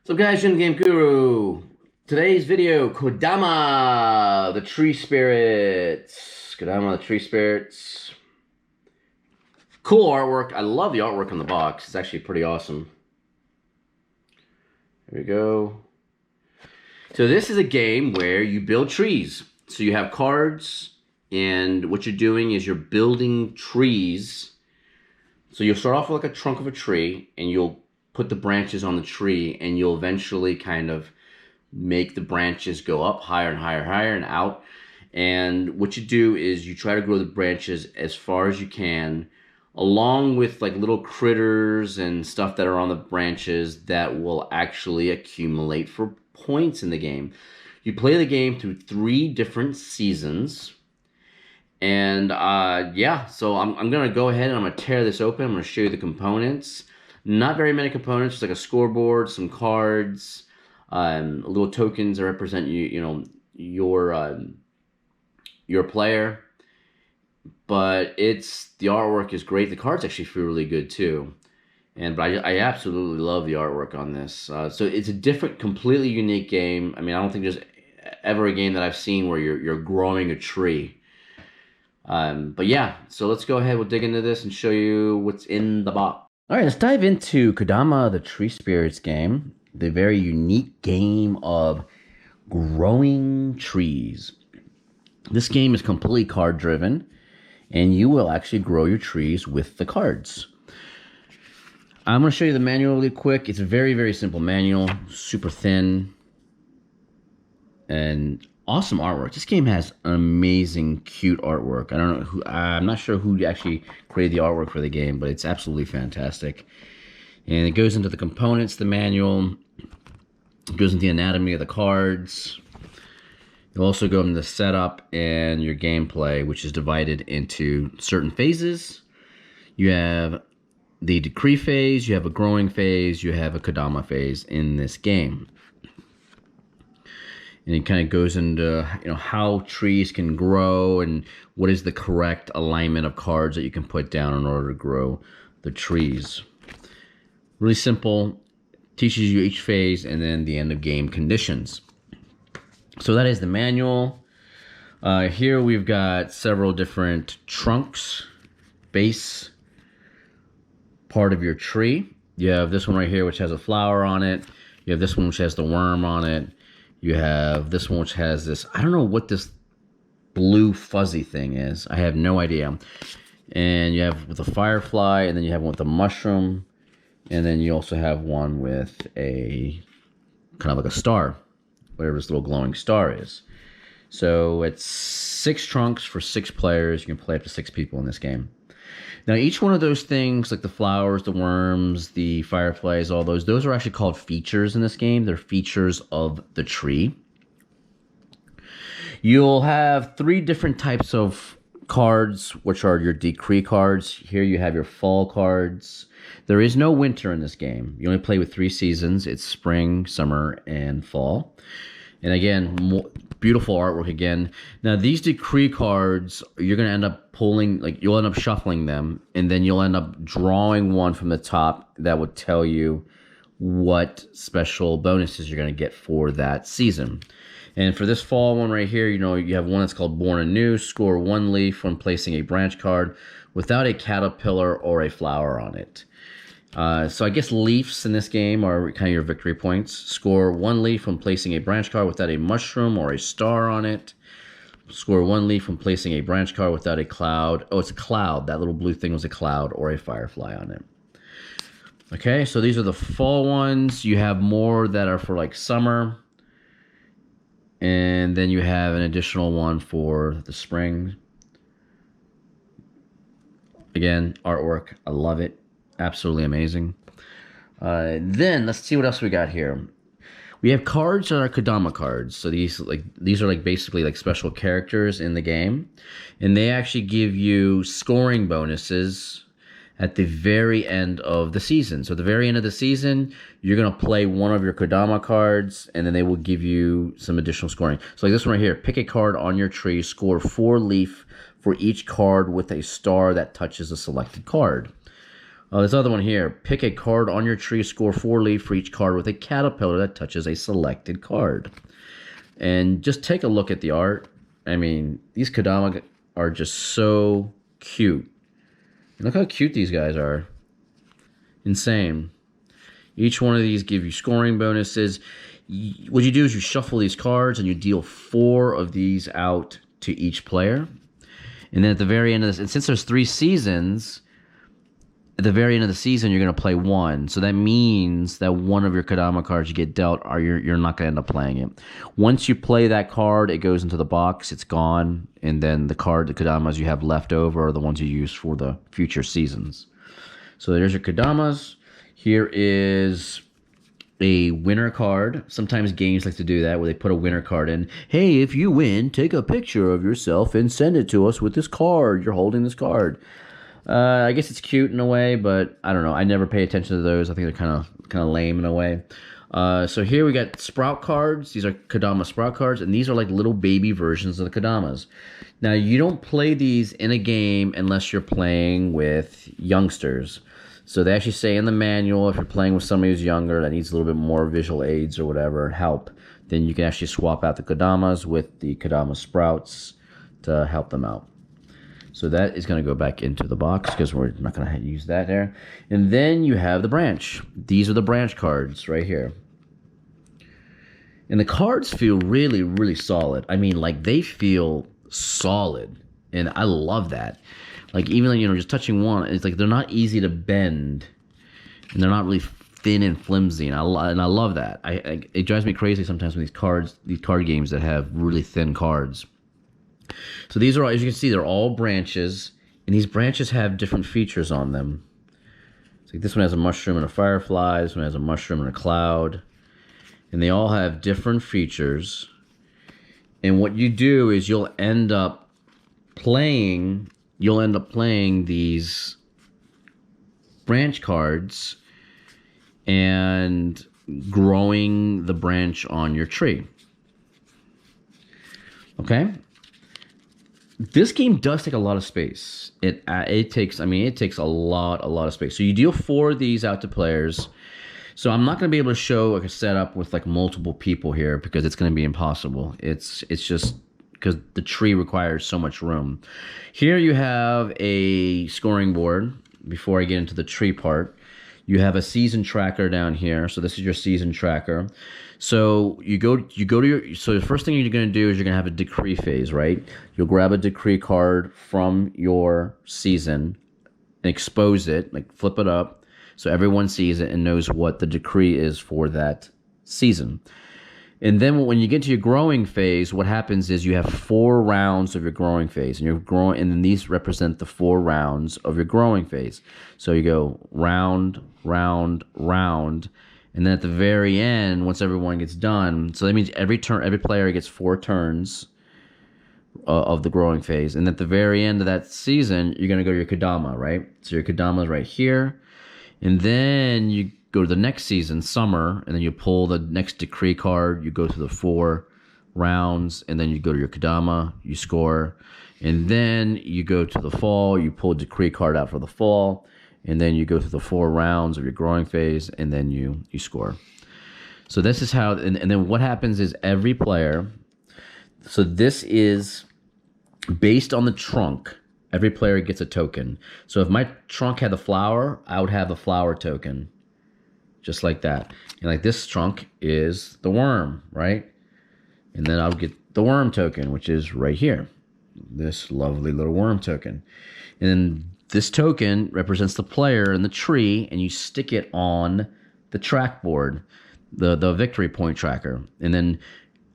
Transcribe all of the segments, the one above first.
What's up guys, Jim Game Guru. Today's video, Kodama, the Tree Spirits. Kodama, the Tree Spirits. Cool artwork. I love the artwork on the box. It's actually pretty awesome. There we go. So this is a game where you build trees. So you have cards, and what you're doing is you're building trees. So you'll start off with like a trunk of a tree, and you'll put the branches on the tree, and you'll eventually kind of make the branches go up higher and higher, higher and out. And what you do is you try to grow the branches as far as you can, along with like little critters and stuff that are on the branches that will actually accumulate for points in the game. You play the game through 3 different seasons. And yeah, so I'm going to go ahead and I'm going to tear this open. I'm going to show you the components. Not very many components, just like a scoreboard, some cards, little tokens that represent your player. But the artwork is great. The cards actually feel really good too. But I absolutely love the artwork on this. So it's a different, completely unique game. I mean, I don't think there's ever a game that I've seen where you're growing a tree. But yeah, so let's go ahead. We'll dig into this and show you what's in the box. All right, let's dive into Kodama, the Tree Spirits game. The very unique game of growing trees. This game is completely card driven, and you will actually grow your trees with the cards. I'm going to show you the manual really quick. It's a very, very simple manual, super thin, and awesome artwork. This game has amazing, cute artwork. I'm not sure who actually created the artwork for the game, but it's absolutely fantastic. And it goes into the components, the manual. It goes into the anatomy of the cards. You'll also go into the setup and your gameplay, which is divided into certain phases. You have the decree phase, you have a growing phase, you have a Kodama phase in this game. And it kind of goes into how trees can grow and what is the correct alignment of cards that you can put down in order to grow the trees. Really simple, teaches you each phase and then the end of game conditions. So that is the manual. Here we've got several different trunks, base, part of your tree. You have this one right here which has a flower on it. You have this one which has the worm on it. You have this one which has this, I don't know what this blue fuzzy thing is. I have no idea. And you have with a firefly, and then you have one with a mushroom, and then you also have one with a kind of like a star, whatever this little glowing star is. So it's 6 trunks for 6 players. You can play up to 6 people in this game. Now, each one of those things, like the flowers, the worms, the fireflies, all those are actually called features in this game. They're features of the tree. You'll have 3 different types of cards, which are your decree cards. Here you have your fall cards. There is no winter in this game. You only play with 3 seasons. It's spring, summer, and fall. And again, beautiful artwork again. Now, these decree cards, you're going to end up pulling, like you'll end up shuffling them, and then you'll end up drawing one from the top that would tell you what special bonuses you're going to get for that season. And for this fall one right here, you have one that's called Born Anew. Score 1 leaf when placing a branch card without a caterpillar or a flower on it. So I guess leaves in this game are kind of your victory points. Score 1 leaf when placing a branch card without a mushroom or a star on it. Score 1 leaf when placing a branch card without a cloud. Oh, it's a cloud. That little blue thing was a cloud or a firefly on it. Okay, so these are the fall ones. You have more that are for like summer. And then you have an additional one for the spring. Again, artwork. I love it. Absolutely amazing. Then let's see what else we got here. We have cards that are Kodama cards. So these are basically special characters in the game, and they actually give you scoring bonuses at the very end of the season. So at the very end of the season, you're gonna play one of your Kodama cards, and then they will give you some additional scoring. So like this one right here, pick a card on your tree, score 4 leaf for each card with a star that touches a selected card. Oh, this other one here. Pick a card on your tree, score 4 leaf for each card with a caterpillar that touches a selected card. And just take a look at the art. I mean, these Kodama are just so cute. And look how cute these guys are. Insane. Each one of these give you scoring bonuses. What you do is you shuffle these cards and you deal 4 of these out to each player. And then at the very end of this, and since there's 3 seasons, at the very end of the season, you're going to play 1. So that means that one of your Kodama cards you get dealt, or you're not going to end up playing it. Once you play that card, it goes into the box, it's gone, and then the Kodamas you have left over are the ones you use for the future seasons. So there's your Kodamas. Here is a winner card. Sometimes games like to do that, where they put a winner card in. Hey, if you win, take a picture of yourself and send it to us with this card. You're holding this card. I guess it's cute in a way, but I don't know. I never pay attention to those. I think they're kind of lame in a way. So here we got Sprout cards. These are Kodama Sprout cards, and these are like little baby versions of the Kodamas. Now, you don't play these in a game unless you're playing with youngsters. So they actually say in the manual, if you're playing with somebody who's younger that needs a little bit more visual aids or whatever, help, then you can actually swap out the Kodamas with the Kodama Sprouts to help them out. So that is going to go back into the box because we're not going to use that there. And then you have the branch. These are the branch cards right here. And the cards feel really, really solid. I mean, like, they feel solid. And I love that. Like, even, you know, just touching one, it's like they're not easy to bend. And they're not really thin and flimsy. And I love that. It drives me crazy sometimes with these card games that have really thin cards. So these are, as you can see, they're all branches, and these branches have different features on them. So this one has a mushroom and a firefly, this one has a mushroom and a cloud, and they all have different features. And what you do is you'll end up playing these branch cards and growing the branch on your tree. Okay? This game does take a lot of space. It takes a lot of space. So you deal 4 of these out to players. So I'm not going to be able to show like a setup with like multiple people here because it's going to be impossible. It's just because the tree requires so much room. Here you have a scoring board. Before I get into the tree part, you have a season tracker down here. So this is your season tracker. So you go to your, so the first thing you're going to do is you're going to have a decree phase, right? You'll grab a decree card from your season and expose it, like flip it up so everyone sees it and knows what the decree is for that season. And then when you get to your growing phase, what happens is you have 4 rounds of your growing phase, and you're growing, and then these represent the 4 rounds of your growing phase. So you go round, round, round, and then at the very end, once everyone gets done, so that means every player gets 4 turns of the growing phase, and at the very end of that season, you're gonna go to your Kodama, right? So your Kodama is right here, and then you go to the next season, summer, and then you pull the next decree card, you go through the 4 rounds, and then you go to your Kodama, you score, and then you go to the fall, you pull a decree card out for the fall, and then you go through the 4 rounds of your growing phase, and then you score. So this is how, and then what happens is every player, so this is based on the trunk, every player gets a token. So if my trunk had the flower, I would have the flower token. Just like that. And like this trunk is the worm, right? And then I'll get the worm token, which is right here. This lovely little worm token. And then this token represents the player in the tree, and you stick it on the track board, the victory point tracker. And then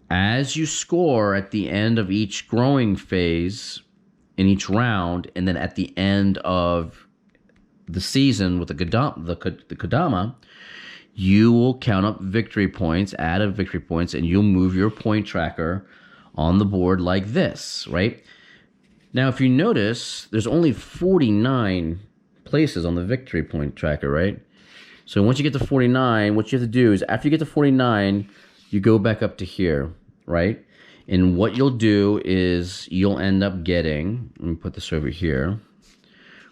as you score at the end of each growing phase in each round, and then at the end of the season with the Kodama, you will count up victory points, add up victory points, and you'll move your point tracker on the board like this, right? Now, if you notice, there's only 49 places on the victory point tracker, right? So once you get to 49, what you have to do is after you get to 49, you go back up to here, right? And what you'll do is you'll end up getting, let me put this over here,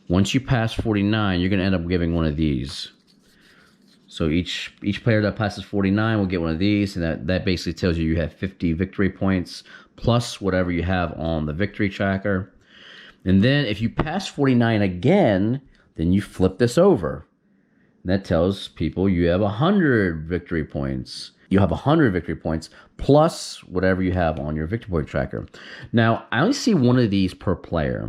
Once you pass 49, you're going to end up giving one of these. So each player that passes 49 will get one of these, and that basically tells you have 50 victory points plus whatever you have on the victory tracker. And then if you pass 49 again, then you flip this over. And that tells people you have 100 victory points. You have 100 victory points plus whatever you have on your victory point tracker. Now, I only see one of these per player.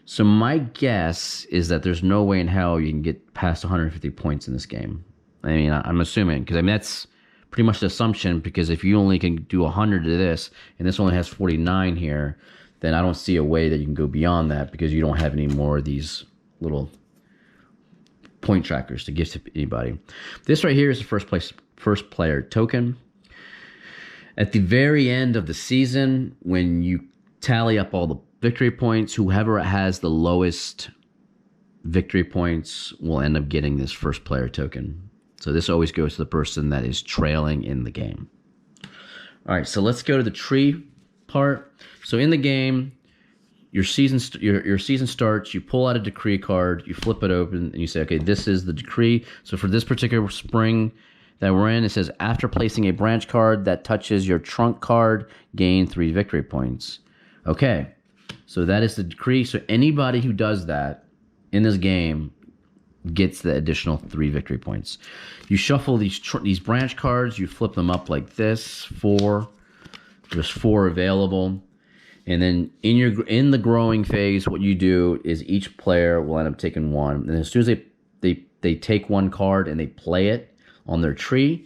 So my guess is that there's no way in hell you can get past 150 points in this game. I mean, I'm assuming, because I mean, that's pretty much the assumption, because if you only can do 100 to this, and this only has 49 here, then I don't see a way that you can go beyond that, because you don't have any more of these little point trackers to give to anybody. This right here is the first player token. At the very end of the season, when you tally up all the victory points, whoever has the lowest victory points will end up getting this first player token. So this always goes to the person that is trailing in the game. All right, so let's go to the tree part. So in the game, your season starts, you pull out a decree card, you flip it open, and you say, okay, this is the decree. So for this particular spring that we're in, it says, after placing a branch card that touches your trunk card, gain 3 victory points. Okay, so that is the decree. So anybody who does that in this game gets the additional 3 victory points. You shuffle these branch cards, you flip them up like this, 4. There's 4 available. And then in the growing phase, what you do is each player will end up taking 1. And as soon as they take 1 card and they play it on their tree,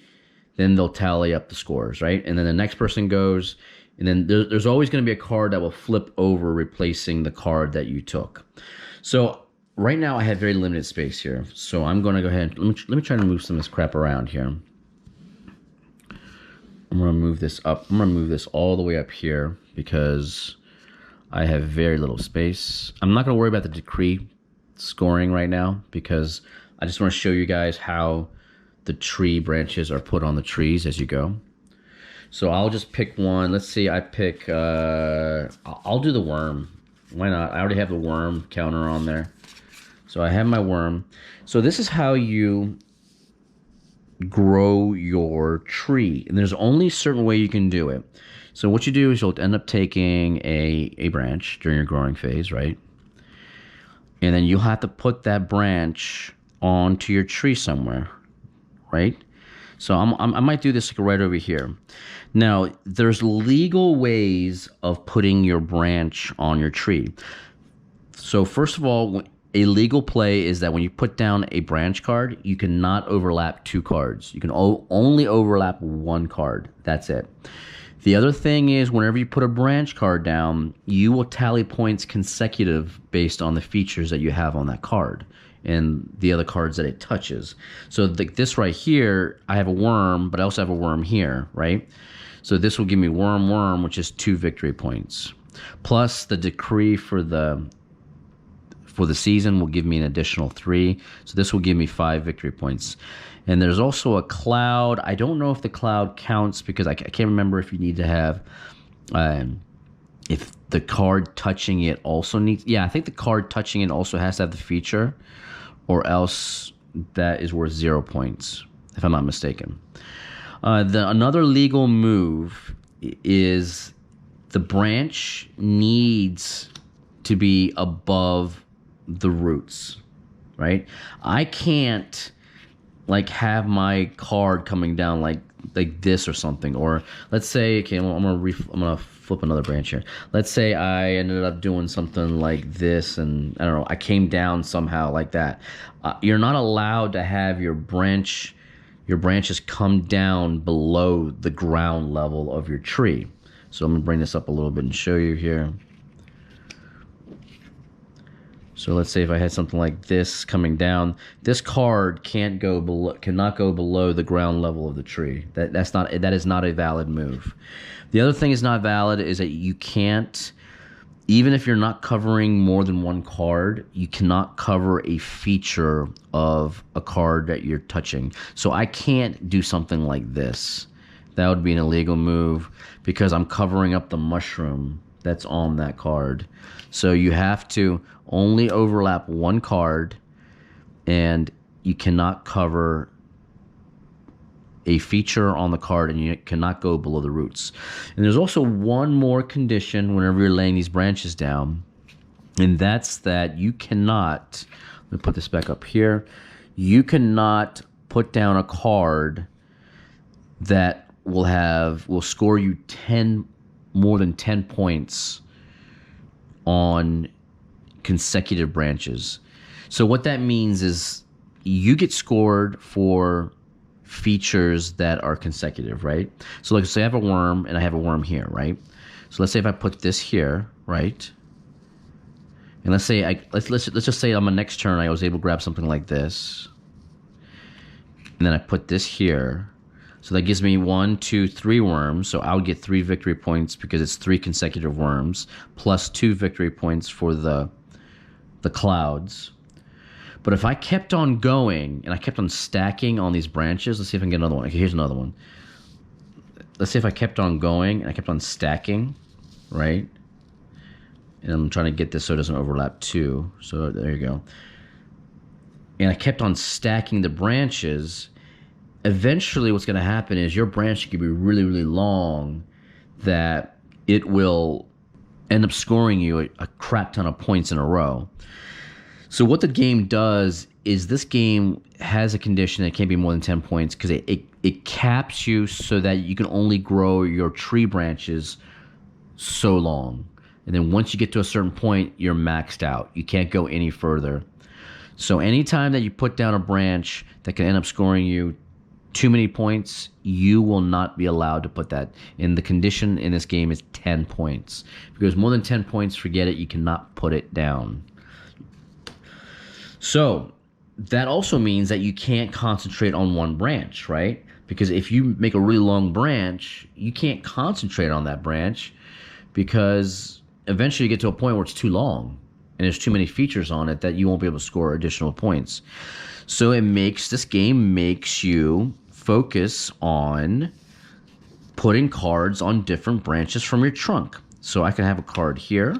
then they'll tally up the scores, right? And then the next person goes, and then there's always going to be a card that will flip over, replacing the card that you took. So right now, I have very limited space here, so I'm going to go ahead. Let me try to move some of this crap around here. I'm going to move this up. I'm going to move this all the way up here because I have very little space. I'm not going to worry about the decree scoring right now because I just want to show you guys how the tree branches are put on the trees as you go. So I'll just pick one. Let's see. I pick. I'll do the worm. Why not? I already have the worm counter on there. So I have my worm. So this is how you grow your tree. And there's only a certain way you can do it. So what you do is you'll end up taking a branch during your growing phase, right? And then you'll have to put that branch onto your tree somewhere, right? So I might do this right over here. Now, there's legal ways of putting your branch on your tree. So first of all, a legal play is that when you put down a branch card, you cannot overlap 2 cards. You can only overlap 1 card. That's it. The other thing is whenever you put a branch card down, you will tally points consecutive based on the features that you have on that card and the other cards that it touches. So this right here, I have a worm, but I also have a worm here, right? So this will give me worm, which is 2 victory points. Plus the decree for the season will give me an additional 3. So this will give me 5 victory points. And there's also a cloud. I don't know if the cloud counts because I can't remember if you need to have, if the card touching it also needs, yeah, I think the card touching it also has to have the feature, or else that is worth 0 points, if I'm not mistaken. Another legal move is the branch needs to be above the roots, right? I can't like have my card coming down like this or something. Or let's say, okay, I'm gonna flip another branch here. Let's say I ended up doing something like this, and I don't know, I came down somehow like that. You're not allowed to have your branches come down below the ground level of your tree. So I'm gonna bring this up a little bit and show you here. So let's say if I had something like this coming down, this card cannot go below the ground level of the tree. That is not a valid move. The other thing is not valid is that you can't, even if you're not covering more than 1 card, you cannot cover a feature of a card that you're touching. So I can't do something like this. That would be an illegal move because I'm covering up the mushroom that's on that card. So you have to only overlap one card, and you cannot cover a feature on the card, and you cannot go below the roots. And there's also one more condition whenever you're laying these branches down, and that's that you cannot, let me put this back up here, you cannot put down a card that will score you more than 10 points on consecutive branches. So what that means is you get scored for features that are consecutive, right? So like, say I have a worm and I have a worm here, right? So let's say if I put this here, right? And let's say let's just say on my next turn I was able to grab something like this, and then I put this here. So that gives me 1, 2, 3 worms. So I'll get 3 victory points because it's 3 consecutive worms, plus 2 victory points for the clouds. But if I kept on going and I kept on stacking on these branches, let's see if I can get another one. Okay, here's another one. Let's say if I kept on going and I kept on stacking, right? And I'm trying to get this so it doesn't overlap too. So there you go. And I kept on stacking the branches. Eventually what's going to happen is your branch could be really, really long that it will end up scoring you a crap ton of points in a row. So what the game does is this game has a condition that it can't be more than 10 points because it caps you so that you can only grow your tree branches so long. And then once you get to a certain point, you're maxed out. You can't go any further. So anytime that you put down a branch that can end up scoring you too many points, you will not be allowed to put that in. The condition in this game is 10 points. If it goes more than 10 points, forget it. You cannot put it down. So that also means that you can't concentrate on one branch, right? Because if you make a really long branch, you can't concentrate on that branch because eventually you get to a point where it's too long and there's too many features on it that you won't be able to score additional points. So this game makes you focus on putting cards on different branches from your trunk. So I can have a card here,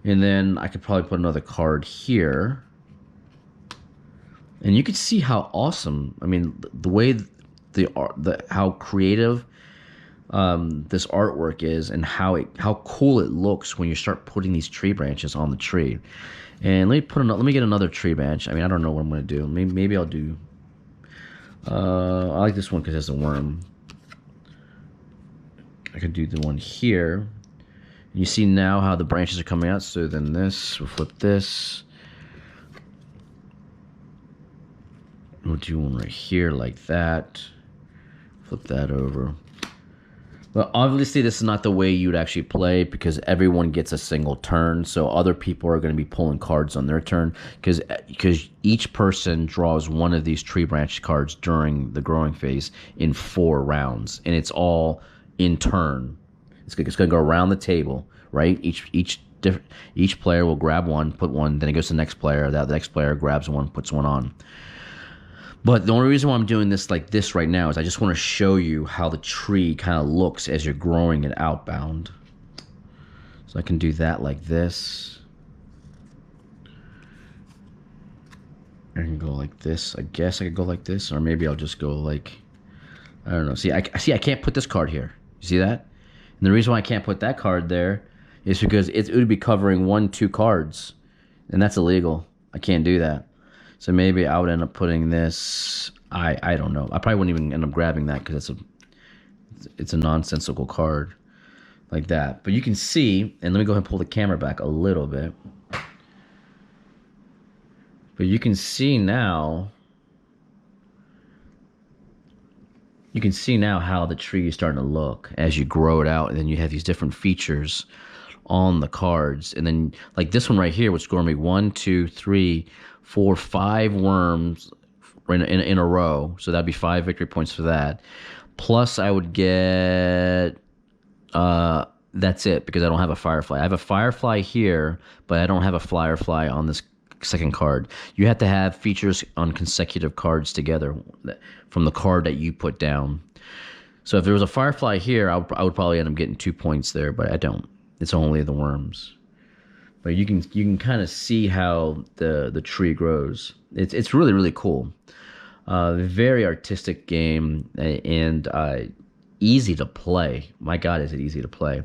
and then I could probably put another card here. And you can see how awesome, I mean, the way how creative this artwork is, and how cool it looks when you start putting these tree branches on the tree. And let me get another tree branch. I mean, I don't know what I'm gonna do. Maybe I'll do. I like this one because it has a worm. I could do the one here. You see now how the branches are coming out. So then we'll flip this. We'll do one right here like that. Flip that over. Well, obviously this is not the way you would actually play because everyone gets a single turn. So other people are going to be pulling cards on their turn because each person draws one of these tree branch cards during the growing phase in 4 rounds, and it's all in turn. It's going to go around the table, right? Each player will grab one, put one, then it goes to the next player. The next player grabs one, puts one on. But the only reason why I'm doing this like this right now is I just want to show you how the tree kind of looks as you're growing it outbound. So I can do that like this. I can go like this. I guess I could go like this, or maybe I'll just go like, I don't know. See, I can't put this card here. You see that? And the reason why I can't put that card there is because it would be covering 1, 2 cards, and that's illegal. I can't do that. So maybe I would end up putting this. I don't know. I probably wouldn't even end up grabbing that because it's a nonsensical card like that. But you can see, and let me go ahead and pull the camera back a little bit. But you can see now. You can see now how the tree is starting to look as you grow it out, and then you have these different features on the cards. And then like this one right here would score me 1, 2, 3, 4, 5 worms in a row. So that'd be 5 victory points for that. Plus I would get, that's it, because I don't have a firefly. I have a firefly here, but I don't have a firefly on this second card. You have to have features on consecutive cards together from the card that you put down. So if there was a firefly here, I would probably end up getting 2 points there, but I don't. It's only the worms. But you can kind of see how the tree grows. It's really really cool. Very artistic game and easy to play. My God, is it easy to play?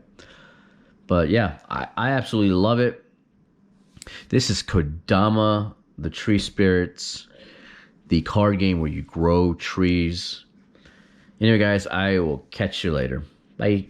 But yeah, I absolutely love it. This is Kodama, the Tree Spirits, the card game where you grow trees. Anyway, guys, I will catch you later. Bye.